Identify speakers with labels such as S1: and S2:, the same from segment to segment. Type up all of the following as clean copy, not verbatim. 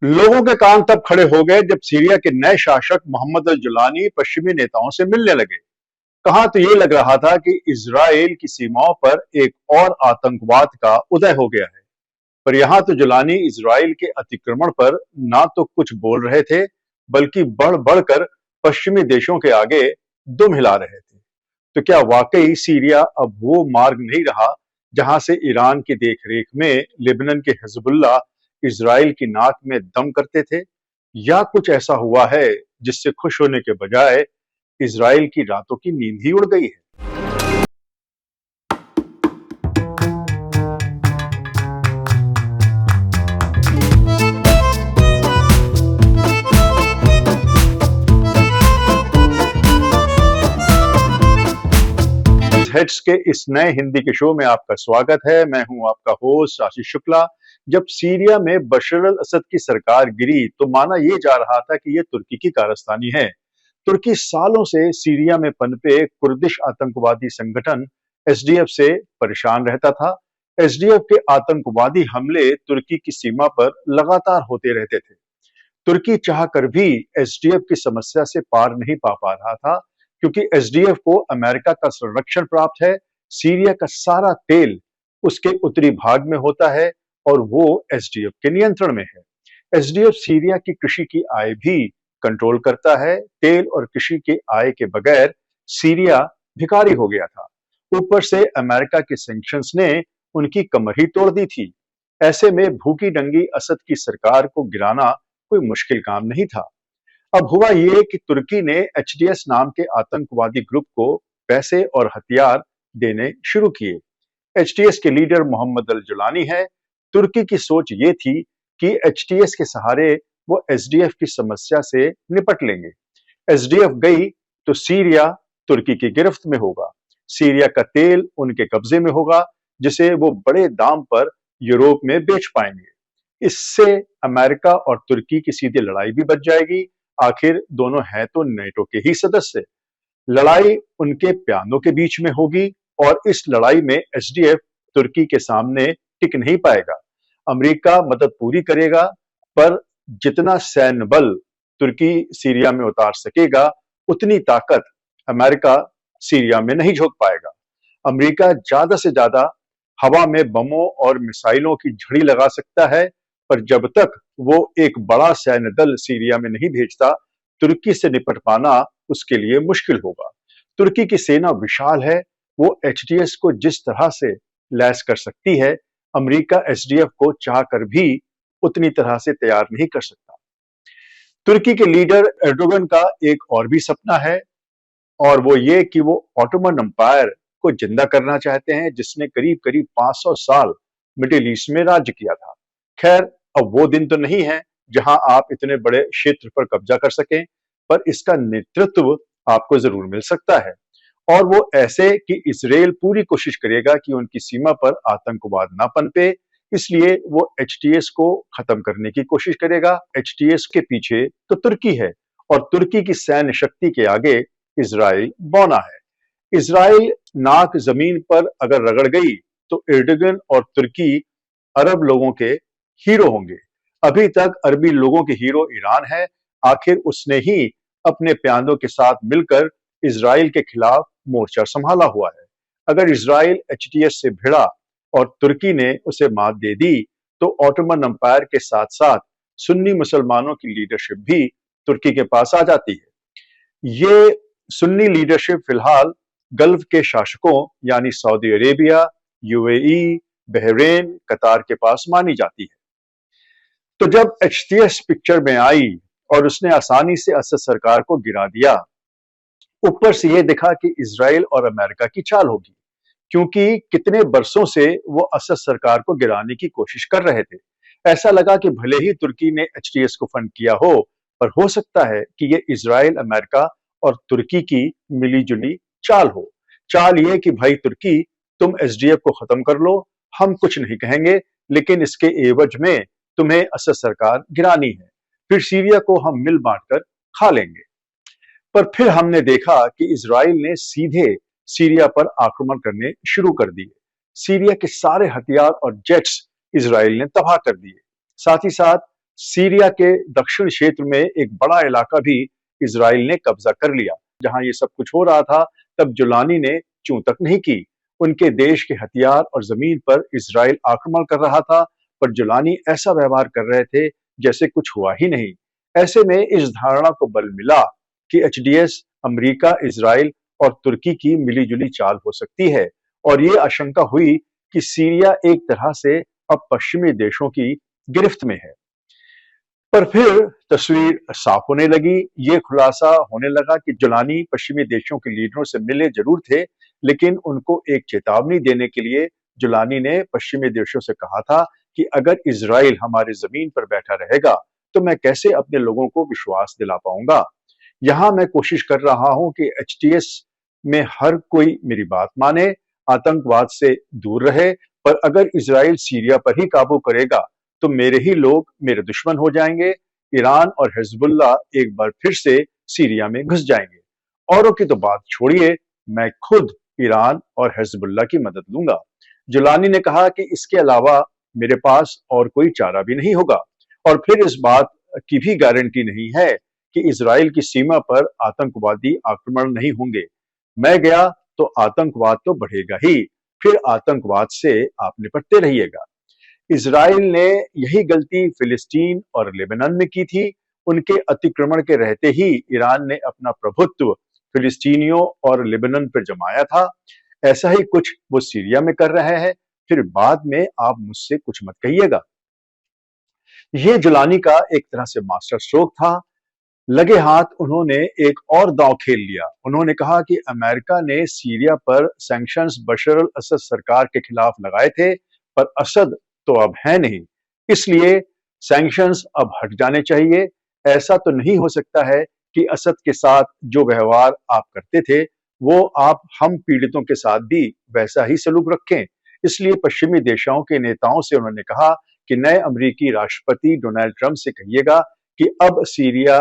S1: लोगों के कान तब खड़े हो गए जब सीरिया के नए शासक मोहम्मद अल जुलानी पश्चिमी नेताओं से मिलने लगे। कहां तो ये लग रहा था कि इजराइल की सीमाओं पर एक और आतंकवाद का उदय हो गया है, पर यहां तो जुलानी इजराइल के अतिक्रमण पर ना तो कुछ बोल रहे थे, बल्कि बढ़ बढ़कर पश्चिमी देशों के आगे दुम हिला रहे थे। तो क्या वाकई सीरिया अब वो मार्ग नहीं रहा जहां से ईरान की देखरेख में लेबनान के हिजबुल्लाह इजराइल की नाक में दम करते थे, या कुछ ऐसा हुआ है जिससे खुश होने के बजाय इजराइल की रातों की नींद ही उड़ गई है? हेड्स के इस नए हिंदी के शो में आपका स्वागत है। मैं हूं आपका होस्ट आशीष शुक्ला। जब सीरिया में बशर अल असद की सरकार गिरी तो माना यह जा रहा था कि यह तुर्की की कारस्तानी है। तुर्की सालों से सीरिया में पनपे कुर्दिश आतंकवादी संगठन एसडीएफ से परेशान रहता था। एसडीएफ के आतंकवादी हमले तुर्की की सीमा पर लगातार होते रहते थे। तुर्की चाहकर भी एसडीएफ की समस्या से पार नहीं पा रहा था, क्योंकि एसडीएफ को अमेरिका का संरक्षण प्राप्त है। सीरिया का सारा तेल उसके उत्तरी भाग में होता है और वो एसडीएफ के नियंत्रण में है। एसडीएफ सीरिया की कृषि की आय भी कंट्रोल करता है। तेल और कृषि के आय के बगैर सीरिया भिखारी हो गया था। ऊपर से अमेरिका के सैंक्शंस ने उनकी कमर ही तोड़ दी थी। ऐसे में भूखी नंगी असद की सरकार को गिराना कोई मुश्किल काम नहीं था। अब हुआ ये कि तुर्की ने एचडीएस नाम के आतंकवादी ग्रुप को पैसे और हथियार देने शुरू किए। एचडीएस के लीडर मोहम्मद अल जुलानी है। तुर्की की सोच ये थी कि एचडीएस के सहारे वो एसडीएफ की समस्या से निपट लेंगे। एसडीएफ गई तो सीरिया तुर्की की गिरफ्त में होगा। सीरिया का तेल उनके कब्जे में होगा, जिसे वो बड़े दाम पर यूरोप में बेच पाएंगे। इससे अमेरिका और तुर्की की सीधी लड़ाई भी बच जाएगी। आखिर दोनों हैं तो नेटो के ही सदस्य। लड़ाई उनके प्यानों के बीच में होगी और इस लड़ाई में एसडीएफ तुर्की के सामने टिक नहीं पाएगा। अमेरिका मदद पूरी करेगा, पर जितना सैन्य बल तुर्की सीरिया में उतार सकेगा, उतनी ताकत अमेरिका सीरिया में नहीं झोंक पाएगा। अमेरिका ज्यादा से ज्यादा हवा में बमों और मिसाइलों की झड़ी लगा सकता है, पर जब तक वो एक बड़ा सैन्य दल सीरिया में नहीं भेजता, तुर्की से निपट पाना उसके लिए मुश्किल होगा। तुर्की की सेना विशाल है। वो एचडीएस को जिस तरह से लैस कर सकती है, अमेरिका एसडीएफ को चाहकर भी उतनी तरह से तैयार नहीं कर सकता। तुर्की के लीडर एर्दोगन का एक और भी सपना है, और वो ये कि वो ऑटोमन एम्पायर को जिंदा करना चाहते हैं, जिसने करीब करीब 500 साल मिडिल ईस्ट में राज्य किया था। खैर, अब वो दिन तो नहीं है जहां आप इतने बड़े क्षेत्र पर कब्जा कर सकें, पर इसका नेतृत्व आपको जरूर मिल सकता है। और वो ऐसे कि इजराइल पूरी कोशिश करेगा कि उनकी सीमा पर आतंकवाद ना पनपे, इसलिए वो एचटीएस को खत्म करने की कोशिश करेगा। एचटीएस के पीछे तो तुर्की है, और तुर्की की सैन्य शक्ति के आगे इजराइल बौना है। इजराइल नाक जमीन पर अगर रगड़ गई तो एर्दोगन और तुर्की अरब लोगों के हीरो होंगे। अभी तक अरबी लोगों के हीरो ईरान है। आखिर उसने ही अपने प्यादों के साथ मिलकर इजराइल के खिलाफ मोर्चा संभाला हुआ है। अगर इजराइल एचटीएस से भिड़ा और तुर्की ने उसे मात दे दी, तो ऑटोमन एम्पायर के साथ साथ सुन्नी मुसलमानों की लीडरशिप भी तुर्की के पास आ जाती है। ये सुन्नी लीडरशिप फिलहाल गल्फ के शासकों यानी सऊदी अरेबिया, यूएई, बहरेन, कतार के पास मानी जाती है। तो जब एचटीएस पिक्चर में आई और उसने आसानी से असद सरकार को गिरा दिया, ऊपर से यह दिखा कि इजराइल और अमेरिका की चाल होगी, क्योंकि कितने बरसों से वो असद सरकार को गिराने की कोशिश कर रहे थे। ऐसा लगा कि भले ही तुर्की ने एचटीएस को फंड किया हो, पर हो सकता है कि ये इजराइल, अमेरिका और तुर्की की मिलीजुली चाल हो। चाल ये कि भाई तुर्की, तुम एसडीएफ को खत्म कर लो, हम कुछ नहीं कहेंगे, लेकिन इसके एवज में तुम्हें असद सरकार गिरानी है, फिर सीरिया को हम मिल बांट कर खा लेंगे। पर फिर हमने देखा कि इजराइल ने सीधे सीरिया पर आक्रमण करने शुरू कर दिए। सीरिया के सारे हथियार और जेट्स इजराइल ने तबाह कर दिए। साथ ही साथ सीरिया के दक्षिण क्षेत्र में एक बड़ा इलाका भी इजराइल ने कब्जा कर लिया। जहां ये सब कुछ हो रहा था, तब जुलानी ने चूं तक नहीं की। उनके देश के हथियार और जमीन पर इजराइल आक्रमण कर रहा था, पर जुलानी ऐसा व्यवहार कर रहे थे जैसे कुछ हुआ ही नहीं। ऐसे में इस धारणा को बल मिला कि एचडीएस अमेरिका, इजराइल और तुर्की की मिलीजुली चाल हो सकती है, और ये आशंका हुई कि सीरिया एक तरह से अब पश्चिमी देशों की गिरफ्त में है। पर फिर तस्वीर साफ होने लगी। ये खुलासा होने लगा कि जुलानी पश्चिमी देशों के लीडरों से मिले जरूर थे, लेकिन उनको एक चेतावनी देने के लिए जुलानी ने पश्चिमी देशों से कहा था कि अगर इजराइल हमारी जमीन पर बैठा रहेगा तो मैं कैसे अपने लोगों को विश्वास दिला पाऊंगा। यहां मैं कोशिश कर रहा हूं कि एचटीएस में हर कोई मेरी बात माने, आतंकवाद से दूर रहे, पर अगर इजराइल सीरिया पर ही काबू करेगा तो मेरे ही लोग मेरे दुश्मन हो जाएंगे। ईरान और हिजबुल्ला एक बार फिर से सीरिया में घुस जाएंगे। औरों की तो बात छोड़िए, मैं खुद ईरान और हिजबुल्ला की मदद लूंगा। जुलानी ने कहा कि इसके अलावा मेरे पास और कोई चारा भी नहीं होगा। और फिर इस बात की भी गारंटी नहीं है कि इजराइल की सीमा पर आतंकवादी आक्रमण नहीं होंगे। मैं गया तो आतंकवाद तो बढ़ेगा ही, फिर आतंकवाद से आप निपटते रहिएगा। इजराइल ने यही गलती फिलिस्तीन और लेबनान में की थी। उनके अतिक्रमण के रहते ही ईरान ने अपना प्रभुत्व फिलिस्तीनियों और लेबनान पर जमाया था। ऐसा ही कुछ वो सीरिया में कर रहे हैं। फिर बाद में आप मुझसे कुछ मत कहिएगा। ये जुलानी का एक तरह से मास्टर स्ट्रोक था। लगे हाथ उन्होंने एक और दांव खेल लिया। उन्होंने कहा कि अमेरिका ने सीरिया पर सैंक्शंस बशर अल असद सरकार के खिलाफ लगाए थे, पर असद तो अब है नहीं, इसलिए सैंक्शंस अब हट जाने चाहिए। ऐसा तो नहीं हो सकता है कि असद के साथ जो व्यवहार आप करते थे वो आप हम पीड़ितों के साथ भी वैसा ही सलूक रखें। इसलिए पश्चिमी देशों के नेताओं से उन्होंने कहा कि नए अमेरिकी राष्ट्रपति डोनाल्ड ट्रंप से कहिएगा कि अब सीरिया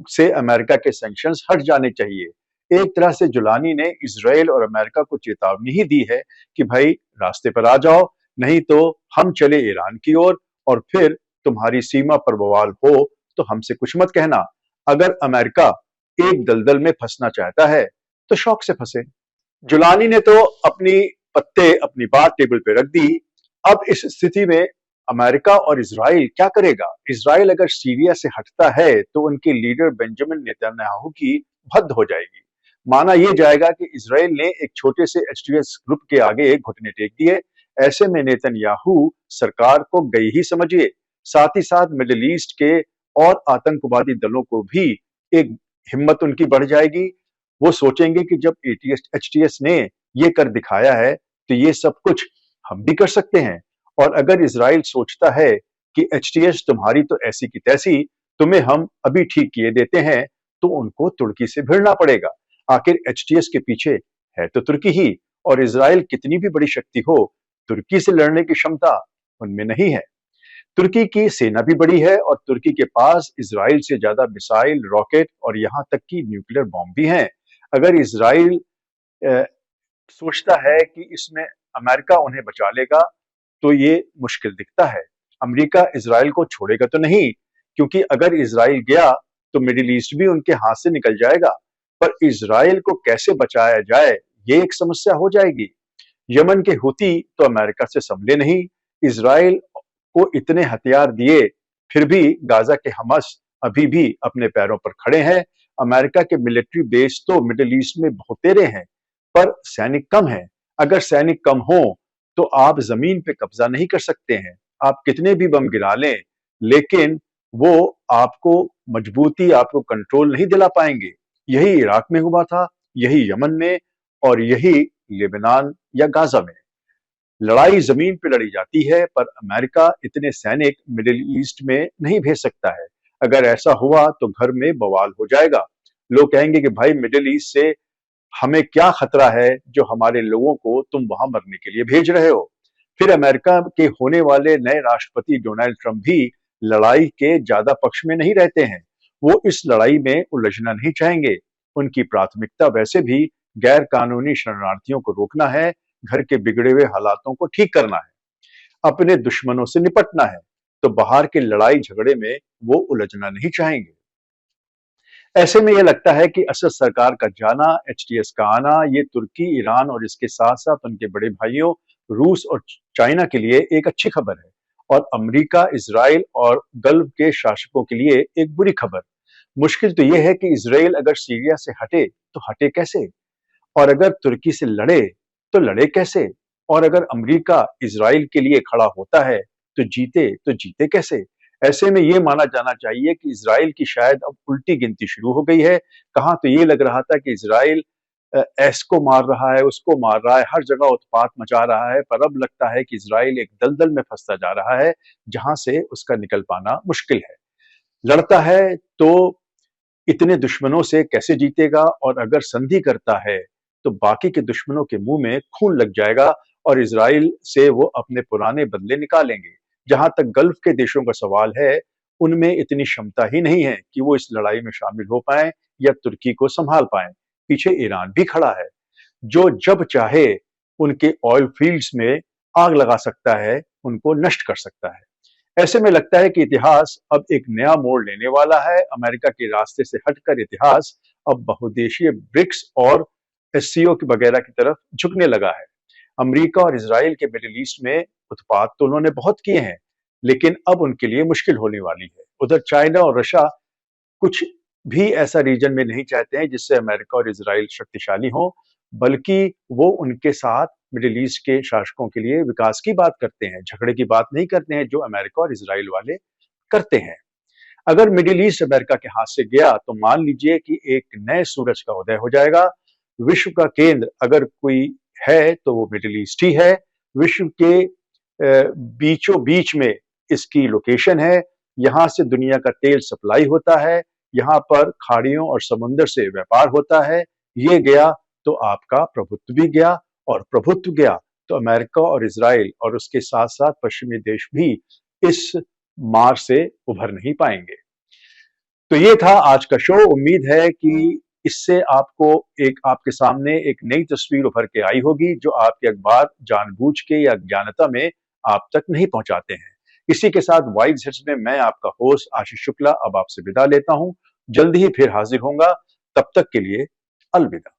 S1: से अमेरिका के सैंक्शंस हट जाने चाहिए। एक तरह से जुलानी ने इजराइल और अमेरिका को चेतावनी ही दी है कि भाई रास्ते पर आ जाओ, नहीं तो हम चले ईरान की ओर, और फिर तुम्हारी सीमा पर बवाल हो तो हमसे कुछ मत कहना। अगर अमेरिका एक दलदल में फंसना चाहता है तो शौक से फंसे। जुलानी ने तो अपनी बात टेबल पे रख दी। अब इस स्थिति में अमेरिका और इजराइल क्या करेगा? इजराइल अगर सीरिया से हटता है तो उनके लीडर बेंजामिन नेतन्याहू की हद हो जाएगी। माना यह जाएगा कि इजराइल ने एक छोटे से एचटीएस ग्रुप के आगे घुटने टेक दिए। ऐसे में नेतन्याहू सरकार को गई ही समझिए। साथ ही साथ मिडिल ईस्ट के और आतंकवादी दलों को भी एक हिम्मत उनकी बढ़ जाएगी। वो सोचेंगे कि जब एचटीएस ने ये कर दिखाया है तो ये सब कुछ हम भी कर सकते हैं। और अगर इजराइल सोचता है कि एचटीएस तुम्हारी तो ऐसी की तैसी, तुम्हें हम अभी ठीक किए देते हैं, तो उनको तुर्की से भिड़ना पड़ेगा। आखिर एचटीएस के पीछे है तो तुर्की ही, और इजराइल कितनी भी बड़ी शक्ति हो, तुर्की से लड़ने की क्षमता उनमें नहीं है। तुर्की की सेना भी बड़ी है और तुर्की के पास इजराइल से ज्यादा मिसाइल, रॉकेट और यहां तक कि न्यूक्लियर बॉम्ब भी हैं। अगर इजराइल सोचता है कि इसमें अमेरिका उन्हें बचा लेगा तो ये मुश्किल दिखता है। अमेरिका इजराइल को छोड़ेगा तो नहीं, क्योंकि अगर इजराइल गया तो मिडिल ईस्ट भी उनके हाथ से निकल जाएगा। पर इजराइल को कैसे बचाया जाए, ये एक समस्या हो जाएगी। यमन के हुती तो अमेरिका से संभले नहीं। इजराइल को इतने हथियार दिए, फिर भी गाजा के हमास अभी भी अपने पैरों पर खड़े हैं। अमेरिका के मिलिट्री बेस तो मिडिल ईस्ट में बहुतेरे हैं, पर सैनिक कम हैं। अगर सैनिक कम हो तो आप जमीन पे कब्जा नहीं कर सकते हैं। आप कितने भी बम गिरा लें, लेकिन वो आपको मजबूती, आपको कंट्रोल नहीं दिला पाएंगे। यही इराक में हुआ था, यही यमन में, और यही लेबनान या गाजा में। लड़ाई जमीन पे लड़ी जाती है, पर अमेरिका इतने सैनिक मिडिल ईस्ट में नहीं भेज सकता है। अगर ऐसा हुआ तो घर में बवाल हो जाएगा। लोग कहेंगे कि भाई मिडिल ईस्ट से हमें क्या खतरा है जो हमारे लोगों को तुम वहां मरने के लिए भेज रहे हो। फिर अमेरिका के होने वाले नए राष्ट्रपति डोनाल्ड ट्रंप भी लड़ाई के ज्यादा पक्ष में नहीं रहते हैं। वो इस लड़ाई में उलझना नहीं चाहेंगे। उनकी प्राथमिकता वैसे भी गैर कानूनी शरणार्थियों को रोकना है, घर के बिगड़े हुए हालातों को ठीक करना है, अपने दुश्मनों से निपटना है। तो बाहर के लड़ाई झगड़े में वो उलझना नहीं चाहेंगे। ऐसे में यह लगता है कि असद सरकार का जाना, एचटीएस का आना, ये तुर्की, ईरान और इसके साथ-साथ उनके बड़े भाइयों रूस और चाइना के लिए एक अच्छी खबर है और अमेरिका, इजराइल और गल्फ के शासकों के लिए एक बुरी खबर। मुश्किल तो यह है कि इजराइल अगर सीरिया से हटे, तो हटे कैसे? और अगर तुर्की से लड़े, तो लड़े कैसे? और अगर अमेरिका इजराइल के लिए खड़ा होता है, तो जीते कैसे? ऐसे में ये माना जाना चाहिए कि इजराइल की शायद अब उल्टी गिनती शुरू हो गई है। कहाँ तो ये लग रहा था कि इजराइल इसको मार रहा है, उसको मार रहा है, हर जगह उत्पात मचा रहा है, पर अब लगता है कि इजराइल एक दलदल में फंसता जा रहा है, जहां से उसका निकल पाना मुश्किल है। लड़ता है तो इतने दुश्मनों से कैसे जीतेगा और अगर संधि करता है तो बाकी के दुश्मनों के मुंह में खून लग जाएगा और इजराइल से वो अपने पुराने बदले निकालेंगे। जहां तक गल्फ के देशों का सवाल है, उनमें इतनी क्षमता ही नहीं है कि वो इस लड़ाई में शामिल हो पाए या तुर्की को संभाल पाए। पीछे ईरान भी खड़ा है, जो जब चाहे उनके ऑयल फील्ड्स में आग लगा सकता है, उनको नष्ट कर सकता है। ऐसे में लगता है कि इतिहास अब एक नया मोड़ लेने वाला है। अमेरिका के रास्ते से हटकर इतिहास अब बहुदेशीय ब्रिक्स और एससीओ की वगैरह की तरफ झुकने लगा है। अमेरिका और इजराइल के मिडिल ईस्ट में उत्पात तो उन्होंने बहुत किए हैं, लेकिन अब उनके लिए मुश्किल होने वाली है। उधर चाइना और रशिया कुछ भी ऐसा रीजन में नहीं चाहते हैं जिससे अमेरिका और इजराइल शक्तिशाली हो, बल्कि वो उनके साथ मिडिल ईस्ट के शासकों के लिए विकास की बात करते हैं, झगड़े की बात नहीं करते हैं जो अमेरिका और इजराइल वाले करते हैं। अगर मिडिल ईस्ट अमेरिका के हाथ से गया तो मान लीजिए कि एक नए सूरज का उदय हो जाएगा। विश्व का केंद्र अगर कोई है तो वो मिडिल ईस्ट ही है। विश्व के बीचों बीच में इसकी लोकेशन है। यहां से दुनिया का तेल सप्लाई होता है, यहाँ पर खाड़ियों और समुद्र से व्यापार होता है। ये गया तो आपका प्रभुत्व भी गया और प्रभुत्व गया तो अमेरिका और इजराइल और उसके साथ साथ पश्चिमी देश भी इस मार से उभर नहीं पाएंगे। तो ये था आज का शो। उम्मीद है कि इससे आपको आपके सामने एक नई तस्वीर उभर के आई होगी जो आपके अखबार जानबूझ के या अज्ञानता में आप तक नहीं पहुंचाते हैं। इसी के साथ वाइज हिट्स में मैं आपका होस्ट आशीष शुक्ला अब आपसे विदा लेता हूं। जल्दी ही फिर हाजिर होऊंगा। तब तक के लिए अलविदा।